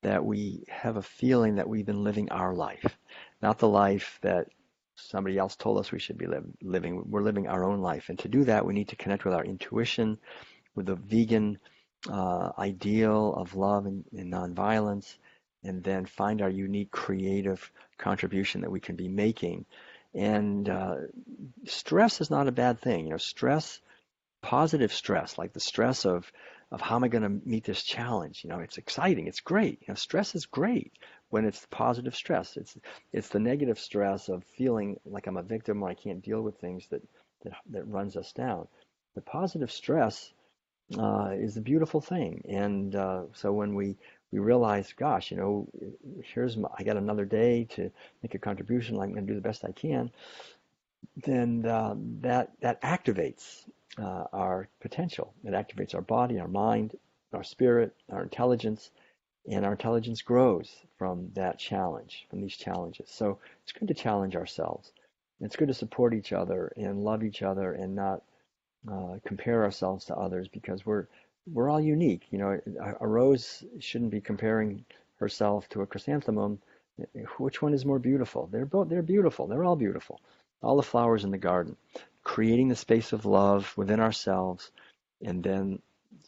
that we have a feeling that we've been living our life, not the life that somebody else told us we should be living. We're living our own life. And to do that, we need to connect with our intuition, with the vegan ideal of love and nonviolence, and then find our unique creative contribution that we can be making. And stress is not a bad thing. Stress, positive stress, like the stress of how am I going to meet this challenge? It's exciting. It's great. Stress is great when it's positive stress. It's the negative stress of feeling like I'm a victim or I can't deal with things that runs us down. The positive stress is a beautiful thing. And so when we realize, gosh, I got another day to make a contribution. I'm going to do the best I can. Then that activates our potential. It activates our body, our mind, our spirit, our intelligence, and our intelligence grows from that challenge, from these challenges. So it's good to challenge ourselves. It's good to support each other and love each other and not compare ourselves to others, because we're all unique. A rose shouldn't be comparing herself to a chrysanthemum. Which one is more beautiful? They're beautiful. They're all beautiful. All the flowers in the garden. Creating the space of love within ourselves, and then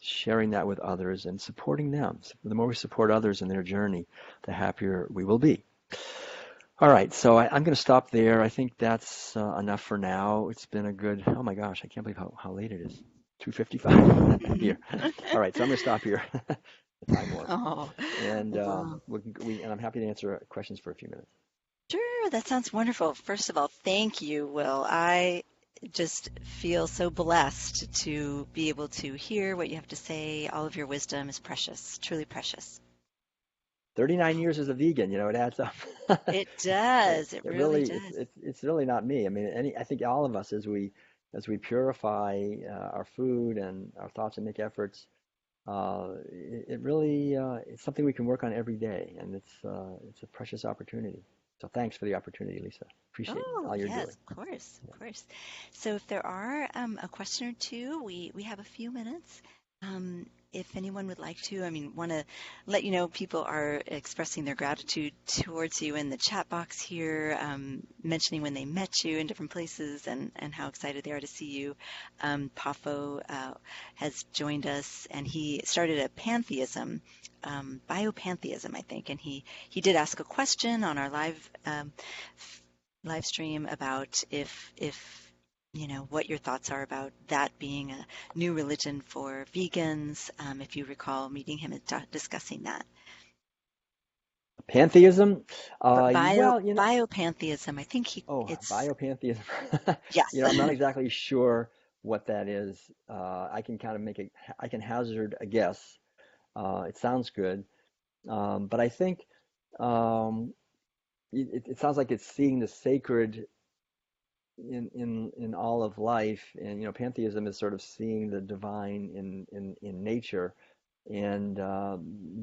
sharing that with others and supporting them. So the more we support others in their journey, the happier we will be. All right, so I'm going to stop there. I think that's enough for now. It's been a good, oh my gosh, I can't believe how late it is. 2:55 here. All right, so I'm going to stop here. The time warp. Oh, And wow. and I'm happy to answer questions for a few minutes. Sure, that sounds wonderful. First of all, thank you, Will. I just feel so blessed to be able to hear what you have to say. All of your wisdom is precious, truly precious. 39 years as a vegan, it adds up. It does. It It really really, does. it's really not me. I mean, I think all of us, as we purify our food and our thoughts and make efforts, it really it's something we can work on every day, and it's a precious opportunity. So thanks for the opportunity, Lisa. Appreciate Oh, all you're doing. yes, of course, of course. So if there are a question or two, we have a few minutes. If anyone would like to, want to let you know people are expressing their gratitude towards you in the chat box here, mentioning when they met you in different places and how excited they are to see you. Pafo has joined us, and he started a pantheism, biopantheism, I think, and he did ask a question on our live stream about if what your thoughts are about that being a new religion for vegans, if you recall meeting him and discussing that. Pantheism? Well, Biopantheism. I think oh, it's biopantheism. yes. I'm not exactly sure what that is. I can kind of I can hazard a guess. It sounds good. But I think um, it sounds like it's seeing the sacred in all of life, and pantheism is sort of seeing the divine in nature, and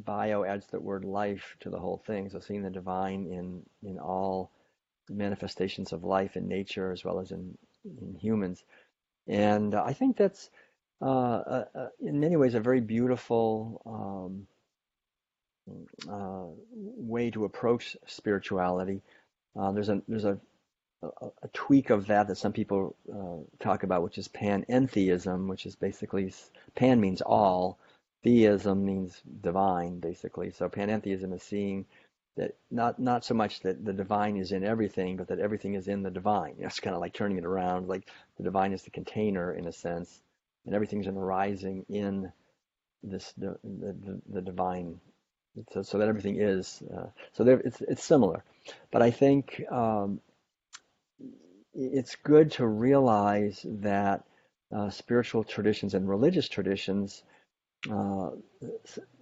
bio adds the word life to the whole thing. So seeing the divine in all manifestations of life in nature as well as in humans, and I think that's in many ways a very beautiful way to approach spirituality. There's a tweak of that some people talk about, which is panentheism, which is basically pan means all, theism means divine, basically. So panentheism is seeing that not so much that the divine is in everything, but that everything is in the divine. It's kind of like turning it around, like the divine is the container in a sense, and everything's arising in this the divine. So that everything is so there. It's similar, but I think. It's good to realize that spiritual traditions and religious traditions uh,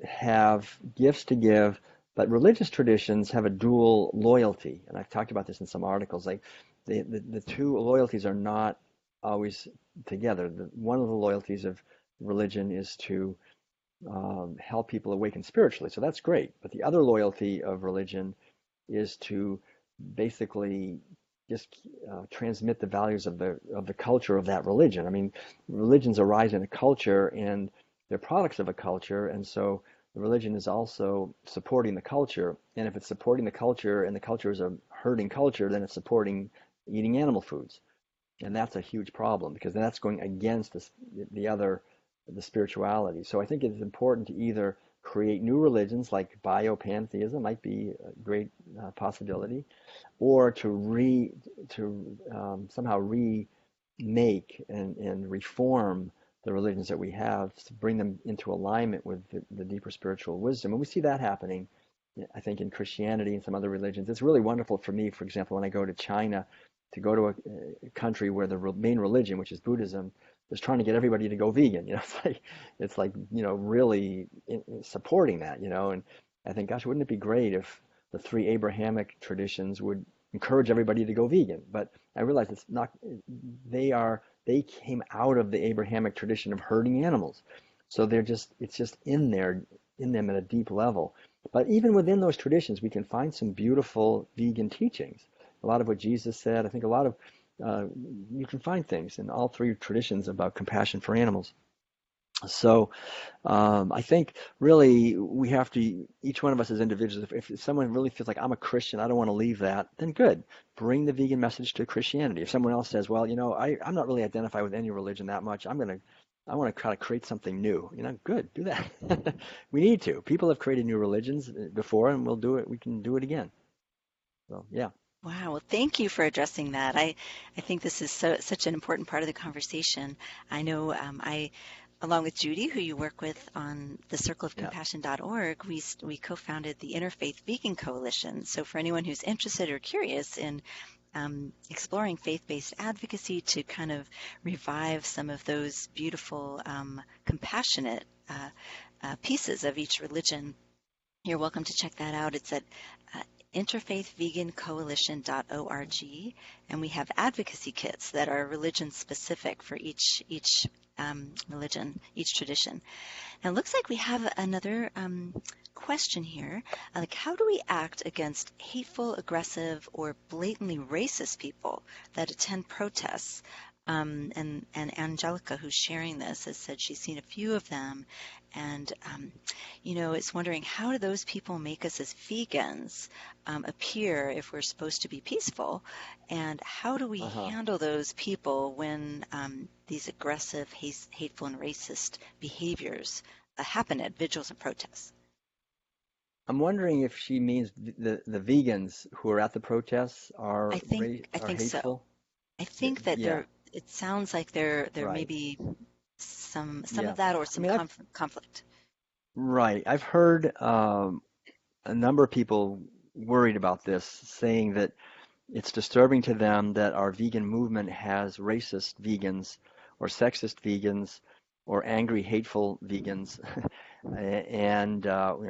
have gifts to give, but religious traditions have a dual loyalty. And I've talked about this in some articles. Like the two loyalties are not always together. One of the loyalties of religion is to help people awaken spiritually. So that's great. But the other loyalty of religion is to basically just transmit the values of the culture of that religion. I mean, religions arise in a culture and they're products of a culture, and so the religion is also supporting the culture. And if it's supporting the culture and the culture is a hurting culture, then it's supporting eating animal foods, and that's a huge problem because then that's going against the spirituality. So I think it's important to either create new religions like biopantheism might be a great possibility, or to somehow remake and reform the religions that we have to bring them into alignment with the deeper spiritual wisdom. And we see that happening, I think, in Christianity and some other religions. It's really wonderful for me, for example, when I go to China, to go to a country where the main religion, which is Buddhism, is trying to get everybody to go vegan. It's like really supporting that. And I think, gosh, wouldn't it be great if the three Abrahamic traditions would encourage everybody to go vegan? But I realize it's not. They came out of the Abrahamic tradition of herding animals, so it's just in them at a deep level. But even within those traditions, we can find some beautiful vegan teachings. A lot of what Jesus said, I think a lot of uh, you can find things in all three traditions about compassion for animals. So I think really we have to, each one of us as individuals, if someone really feels like I'm a Christian, I don't want to leave that, then good. Bring the vegan message to Christianity. If someone else says, well, I'm not really identified with any religion that much, I want to try to create something new. Good, do that. We need to. People have created new religions before, and we'll do it. We can do it again. So yeah. Wow, well, thank you for addressing that. I think this is such an important part of the conversation. I know along with Judy, who you work with on the Yeah. circleofcompassion.org, we co-founded the Interfaith Vegan Coalition. So for anyone who's interested or curious in exploring faith-based advocacy to kind of revive some of those beautiful, compassionate pieces of each religion, you're welcome to check that out. It's at uh, interfaithvegancoalition.org, and we have advocacy kits that are religion specific for each religion, each tradition. Now, it looks like we have another question here. Like, how do we act against hateful, aggressive, or blatantly racist people that attend protests? And Angelica, who's sharing this, has said she's seen a few of them, and is wondering, how do those people make us as vegans appear if we're supposed to be peaceful, and how do we Uh-huh. handle those people when these aggressive, hateful, and racist behaviors happen at vigils and protests? I'm wondering if she means the vegans who are at the protests I think I are think so. hateful. I think that Yeah, it sounds like there may right. be some Yeah. of that or I some mean, conflict. right. I've heard a number of people worried about this, saying that it's disturbing to them that our vegan movement has racist vegans or sexist vegans or angry, hateful vegans. And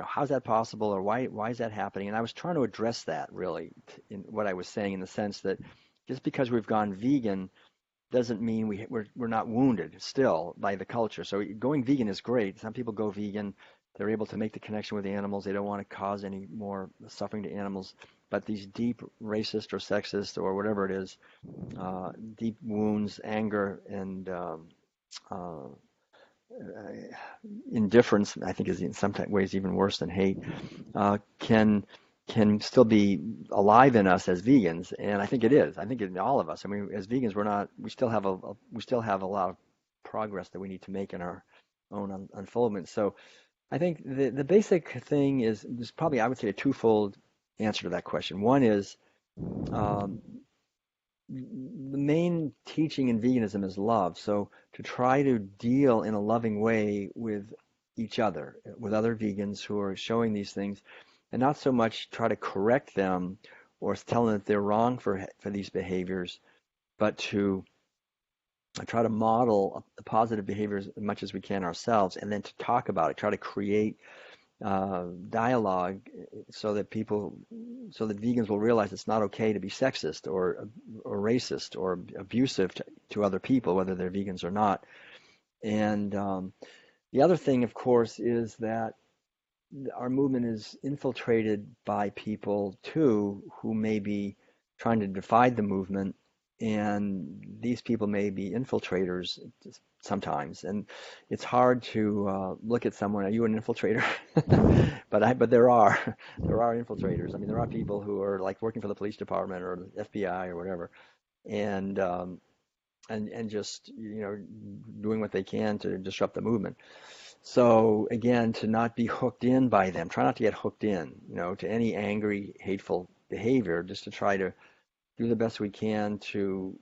how's that possible, or why is that happening? And I was trying to address that really in what I was saying, in the sense that just because we've gone vegan doesn't mean we're not wounded still by the culture. So going vegan is great. Some people go vegan, they're able to make the connection with the animals. They don't want to cause any more suffering to animals. But these deep racist or sexist or whatever it is, deep wounds, anger, and uh, indifference, I think is in some ways even worse than hate, can still be alive in us as vegans, and I think it is. I think in all of us. I mean, as vegans, we still have a lot of progress that we need to make in our own unfoldment. So I think the basic thing is there's probably, I would say, a twofold answer to that question. One is um, the main teaching in veganism is love. So to try to deal in a loving way with each other, with other vegans who are showing these things, and not so much try to correct them or tell them that they're wrong for these behaviors, but to try to model the positive behaviors as much as we can ourselves, and then to talk about it, try to create dialogue so that vegans will realize it's not okay to be sexist or racist or abusive to other people, whether they're vegans or not. And the other thing, of course, is that our movement is infiltrated by people too who may be trying to divide the movement, and these people may be infiltrators sometimes, and it's hard to look at someone. Are you an infiltrator? But there are infiltrators. I mean, there are people who are like working for the police department or the FBI or whatever, and just doing what they can to disrupt the movement. So again, to not be hooked in by them, try not to get hooked in, to any angry, hateful behavior, just to try to do the best we can to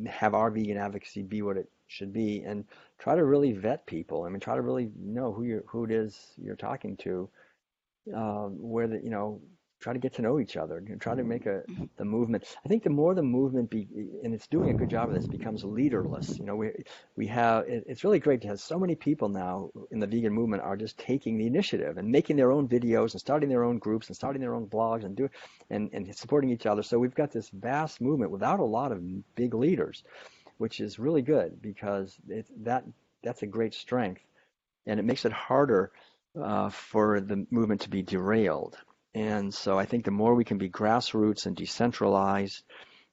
have our vegan advocacy be what it should be, and try to really vet people. I mean, try to really know who it is you're talking to, where try to get to know each other and try to make the movement. I think the more the movement and it's doing a good job of this, becomes leaderless. We have it's really great to have so many people now in the vegan movement are just taking the initiative and making their own videos and starting their own groups and starting their own blogs and supporting each other. So we've got this vast movement without a lot of big leaders, which is really good because that's a great strength, and it makes it harder for the movement to be derailed. And so I think the more we can be grassroots and decentralized,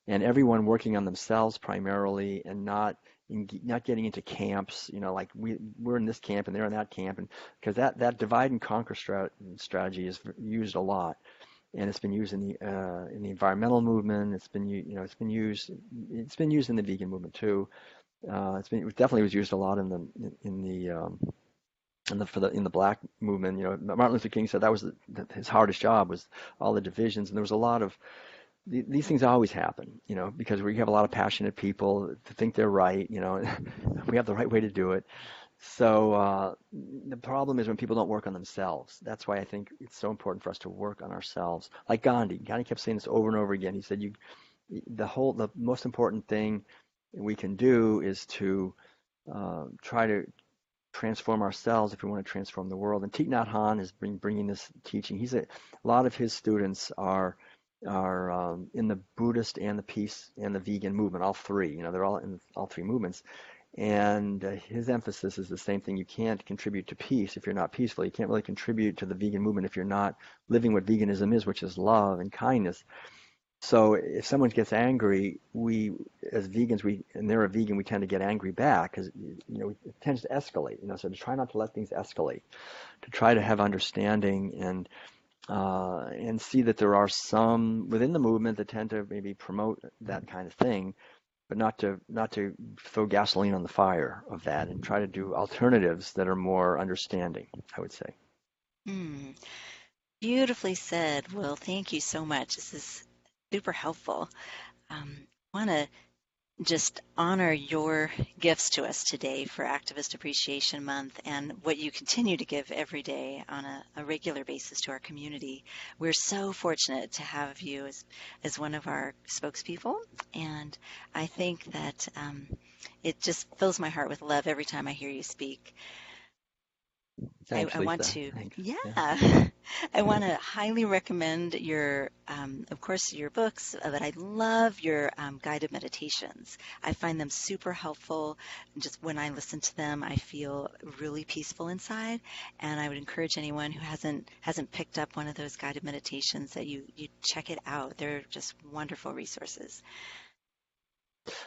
and everyone working on themselves primarily, and not getting into camps, like we're in this camp and they're in that camp, and because that divide and conquer strategy is used a lot, and it's been used in the environmental movement. It's been used in the vegan movement too. It definitely was used a lot in the black movement. Martin Luther King said that was his hardest job, was all the divisions, and there was a lot of these things always happen, because we have a lot of passionate people to think they're right, we have the right way to do it. So the problem is when people don't work on themselves. That's why I think it's so important for us to work on ourselves. Like Gandhi kept saying this over and over again. He said, the most important thing we can do is to try to transform ourselves if we want to transform the world. And Thich Nhat Hanh is bringing this teaching. A lot of his students are in the Buddhist and the peace and the vegan movement, all three. They're all in all three movements. And his emphasis is the same thing. You can't contribute to peace if you're not peaceful. You can't really contribute to the vegan movement if you're not living what veganism is, which is love and kindness. So if someone gets angry, we as vegans, and they're a vegan, we tend to get angry back because it tends to escalate. So to try not to let things escalate, to try to have understanding and see that there are some within the movement that tend to maybe promote that kind of thing, but not to throw gasoline on the fire of that, and try to do alternatives that are more understanding, I would say. Mm, beautifully said, Will. Thank you so much. This is super helpful. I want to just honor your gifts to us today for Activist Appreciation Month and what you continue to give every day on a regular basis to our community. We're so fortunate to have you as one of our spokespeople, and I think that it just fills my heart with love every time I hear you speak. Thanks, I want Lisa. to, Thanks. yeah, Yeah. I want to highly recommend your, of course, your books, but I love your guided meditations. I find them super helpful. Just when I listen to them, I feel really peaceful inside, and I would encourage anyone who hasn't picked up one of those guided meditations that you check it out. They're just wonderful resources.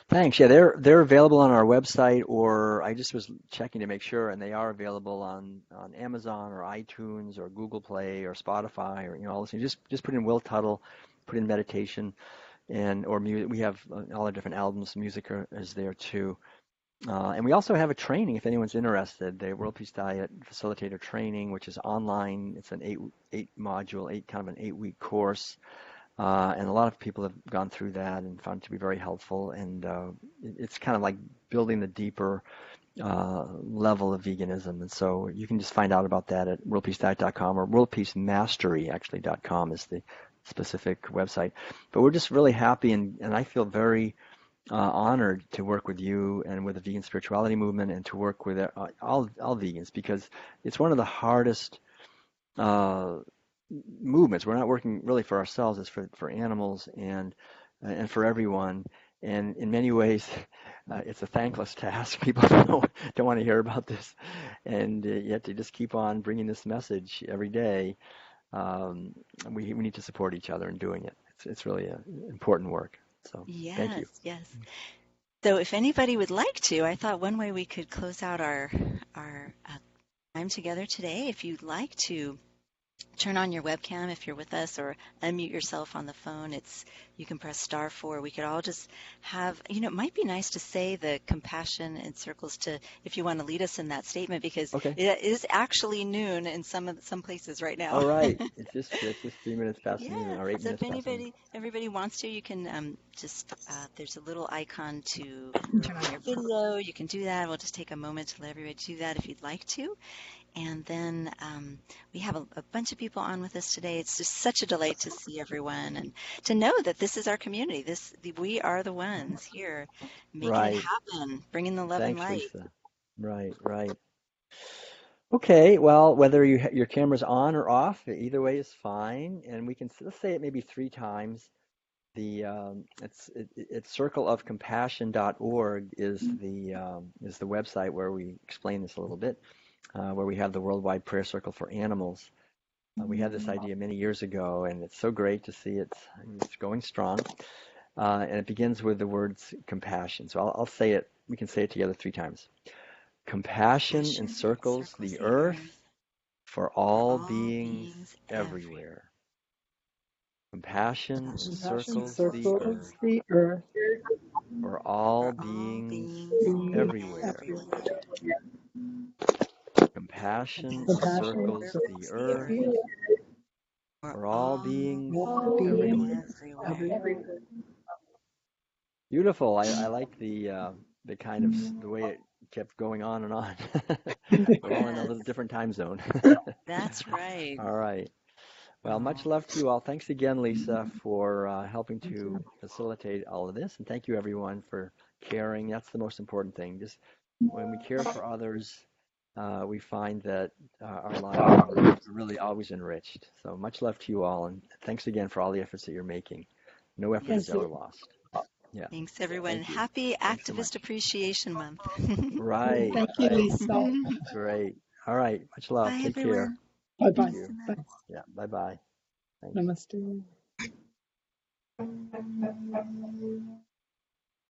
Thanks. Yeah, they're available on our website, or I just was checking to make sure, and they are available on Amazon or iTunes or Google Play or Spotify or all those things. Just put in Will Tuttle, put in meditation, and or music. We have all the different albums. Music is there too. And we also have a training if anyone's interested, the World Peace Diet Facilitator Training, which is online. It's an eight module, kind of an 8-week course. And a lot of people have gone through that and found it to be very helpful. And it's kind of like building the deeper level of veganism. And so you can just find out about that at worldpeacediet.com, or worldpeacemastery actually.com is the specific website. But we're just really happy, and I feel very honored to work with you and with the vegan spirituality movement, and to work with all vegans, because it's one of the hardest uh, movements. We're not working really for ourselves; it's for animals and for everyone. And in many ways, it's a thankless task. People don't want to hear about this, and yet to just keep on bringing this message every day. Um, we need to support each other in doing it. It's really important work. So thank Yes, you. yes. So if anybody would like to, I thought one way we could close out our time together today, if you'd like to turn on your webcam if you're with us, or unmute yourself on the phone. You can press *4. We could all just have, it might be nice to say the compassion in circles to, if you want to lead us in that statement, because Okay. it is actually noon in some places right now. All right. It's just 3 minutes past noon, Yeah. or eight So if minutes past noon. everybody wants to, you can there's a little icon to turn on your video. You can do that. We'll just take a moment to let everybody do that if you'd like to. And then we have a bunch of people on with us today. It's just such a delight to see everyone and to know that this is our community. We are the ones here making it Right. happen, bringing the love and Thanks, light. Lisa. Right, right. Okay, well, whether your camera's on or off, either way is fine. And we can let's say it maybe 3 times. It's circleofcompassion.org is the website where we explain this a little bit, where we have the Worldwide Prayer Circle for Animals. We had this idea many years ago, and it's so great to see it's going strong. And it begins with the words compassion. So I'll say it. We can say it together 3 times. Compassion Passion encircles circles the the earth earth for for all all beings beings everywhere. everywhere. Compassion Passion Compassion encircles the circles earth the earth for for all all beings beings everywhere. everywhere. Compassion Compassion Compassion encircles the circles circles the earth earth the earth for for all all beings all beings beings everywhere. everywhere. everywhere. Beautiful. I like the kind of the way it kept going on and on. We're all in a Yes, little different time zone. that's right. All right. Well, much Oh, love to you all. Thanks again, Lisa, for helping Thank to you. facilitate all of this. And thank you, everyone, for caring. That's the most important thing. Just when we care for others, we find that our lives are really always enriched. So much love to you all. And thanks again for all the efforts that you're making. No effort is Thank yes. ever you. lost. Yeah. Thanks, everyone. Thank you. Happy Thanks so Activist much. Appreciation Month. Right. Thank you, Right. Lisa. Great. All right. Much love. Bye, Take care. everyone. Bye Thank bye. you. Namaste. Bye. Yeah. Bye-bye. Thanks. Namaste.